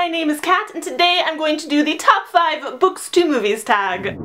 my name is Kat, and today I'm going to do the top 5 books to movies tag.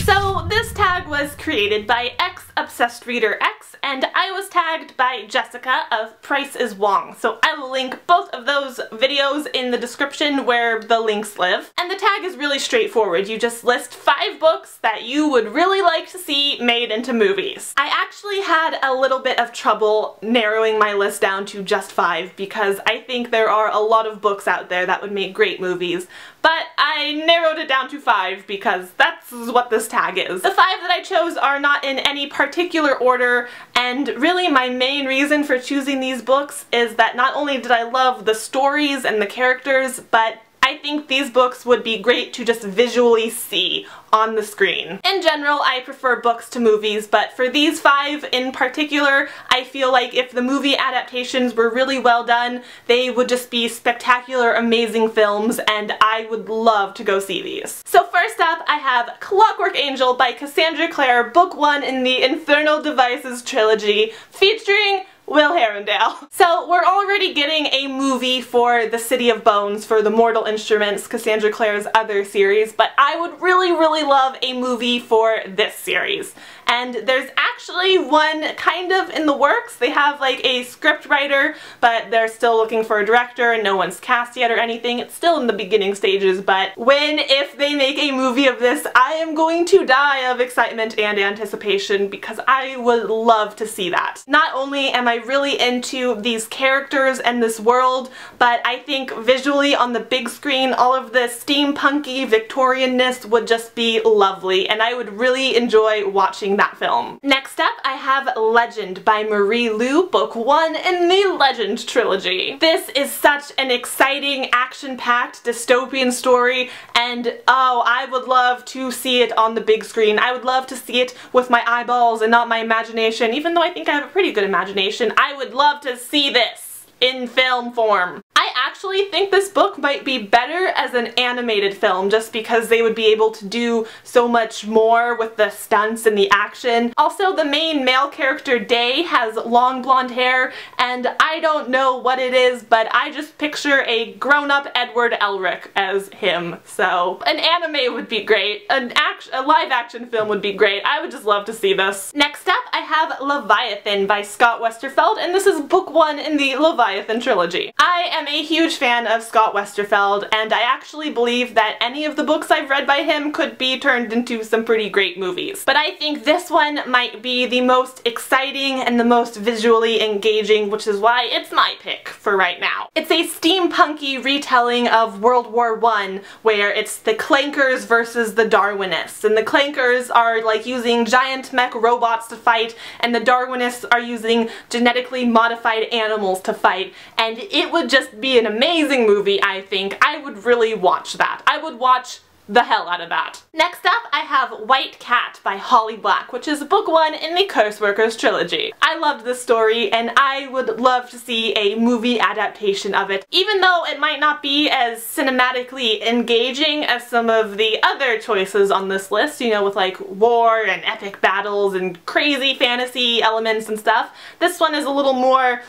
So this tag was created by Obsessed Reader X, and I was tagged by Jessica of Price is Wong. So I will link both of those videos in the description where the links live. And the tag is really straightforward. You just list 5 books that you would really like to see made into movies. I actually had a little bit of trouble narrowing my list down to just 5 because I think there are a lot of books out there that would make great movies. But I narrowed it down to 5 because that's what this tag is. The 5 that I chose are not in any particular order, and really my main reason for choosing these books is that not only did I love the stories and the characters, but I think these books would be great to just visually see on the screen. In general, I prefer books to movies, but for these 5 in particular, I feel like if the movie adaptations were really well done, they would just be spectacular, amazing films, and I would love to go see these. So first up, I have Clockwork Angel by Cassandra Clare, book 1 in the Infernal Devices trilogy, featuring Will Herondale. So we're already getting a movie for The City of Bones for the Mortal Instruments, Cassandra Clare's other series, but I would really love a movie for this series. And there's actually one kind of in the works. They have like a script writer, but they're still looking for a director and no one's cast yet or anything. It's still in the beginning stages, but if they make a movie of this, I am going to die of excitement and anticipation because I would love to see that. Not only am I really into these characters and this world, but I think visually on the big screen, all of the steampunky Victorianness would just be lovely, and I would really enjoy watching that film. Next up, I have Legend by Marie Lu, book 1 in the Legend trilogy. This is such an exciting, action-packed, dystopian story, and oh, I would love to see it on the big screen. I would love to see it with my eyeballs and not my imagination, even though I think I have a pretty good imagination. I would love to see this in film form. I actually think this book might be better as an animated film just because they would be able to do so much more with the stunts and the action. Also, the main male character, Day, has long blonde hair, and I don't know what it is, but I just picture a grown-up Edward Elric as him. So an anime would be great. A live-action film would be great. I would just love to see this. Next up, I have Leviathan by Scott Westerfeld, and this is book 1 in the Leviathan trilogy. I am a huge fan of Scott Westerfeld, and I actually believe that any of the books I've read by him could be turned into some pretty great movies. But I think this one might be the most exciting and the most visually engaging, which is why it's my pick for right now. It's a steampunky retelling of World War I, where it's the Clankers versus the Darwinists, and the Clankers are like using giant mech robots to fight, and the Darwinists are using genetically modified animals to fight, and it would just be an amazing movie, I think. I would really watch that. I would watch the hell out of that. Next up, I have White Cat by Holly Black, which is book 1 in the Curse Workers trilogy. I loved this story, and I would love to see a movie adaptation of it, even though it might not be as cinematically engaging as some of the other choices on this list, you know, with like war and epic battles and crazy fantasy elements and stuff. This one is a little more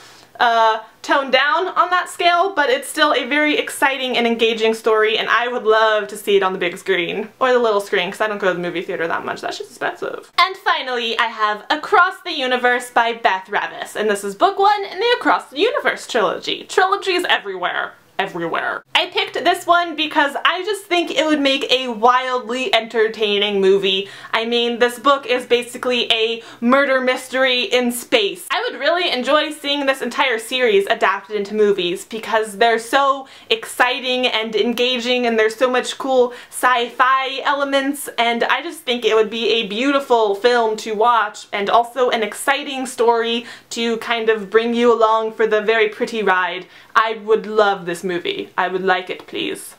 toned down on that scale, but it's still a very exciting and engaging story, and I would love to see it on the big screen. Or the little screen, because I don't go to the movie theater that much. That's just expensive. And finally, I have Across the Universe by Beth Revis, and this is book 1 in the Across the Universe trilogy. Trilogies everywhere. Everywhere. I picked this one because I just think it would make a wildly entertaining movie. I mean, this book is basically a murder mystery in space. I would really enjoy seeing this entire series adapted into movies because they're so exciting and engaging, and there's so much cool sci-fi elements, and I just think it would be a beautiful film to watch, and also an exciting story to kind of bring you along for the very pretty ride. I would love this movie. I would like it, please.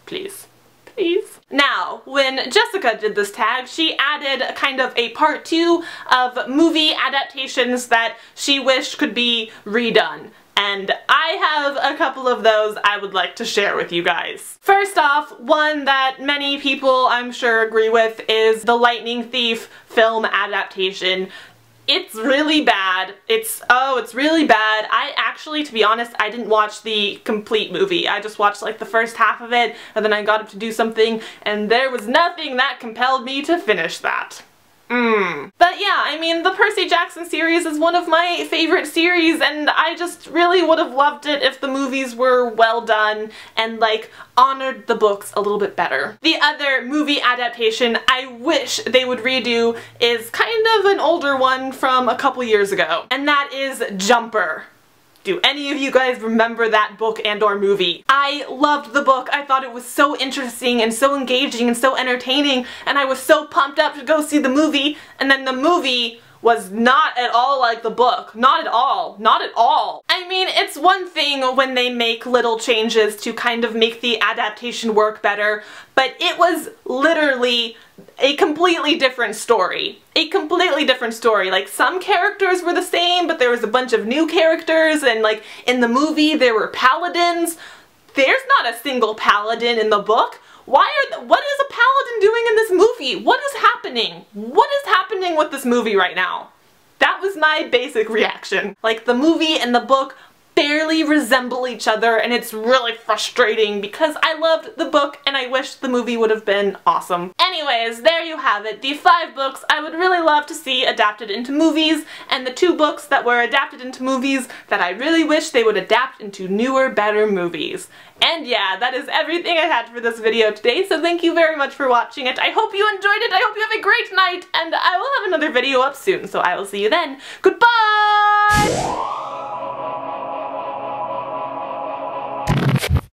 Please. Please. Now, when Jessica did this tag, she added kind of a part 2 of movie adaptations that she wished could be redone. And I have a couple of those I would like to share with you guys. First off, one that many people I'm sure agree with is the Lightning Thief film adaptation. It's really bad. It's really bad. I actually, to be honest, I didn't watch the complete movie. I just watched like the first half of it, and then I got up to do something, and there was nothing that compelled me to finish that. But yeah, I mean, the Percy Jackson series is one of my favorite series, and I just really would have loved it if the movies were well done and, like, honored the books a little bit better. The other movie adaptation I wish they would redo is kind of an older one from a couple years ago, and that is Jumper. Do any of you guys remember that book and or movie? I loved the book. I thought it was so interesting and so engaging and so entertaining, and I was so pumped up to go see the movie, and then the movie was not at all like the book. Not at all. Not at all. I mean, it's one thing when they make little changes to kind of make the adaptation work better, but it was literally a completely different story. A completely different story. Like, some characters were the same, but there was a bunch of new characters, and like, in the movie there were paladins. There's not a single paladin in the book. What is a paladin doing in this movie? What is happening? What is happening with this movie right now? That was my basic reaction. Like, the movie and the book barely resemble each other, and it's really frustrating because I loved the book and I wish the movie would have been awesome. Anyways, there you have it. The 5 books I would really love to see adapted into movies, and the 2 books that were adapted into movies that I really wish they would adapt into newer, better movies. And yeah, that is everything I had for this video today, so thank you very much for watching it. I hope you enjoyed it, I hope you have a great night, and I will have another video up soon, so I will see you then. Goodbye!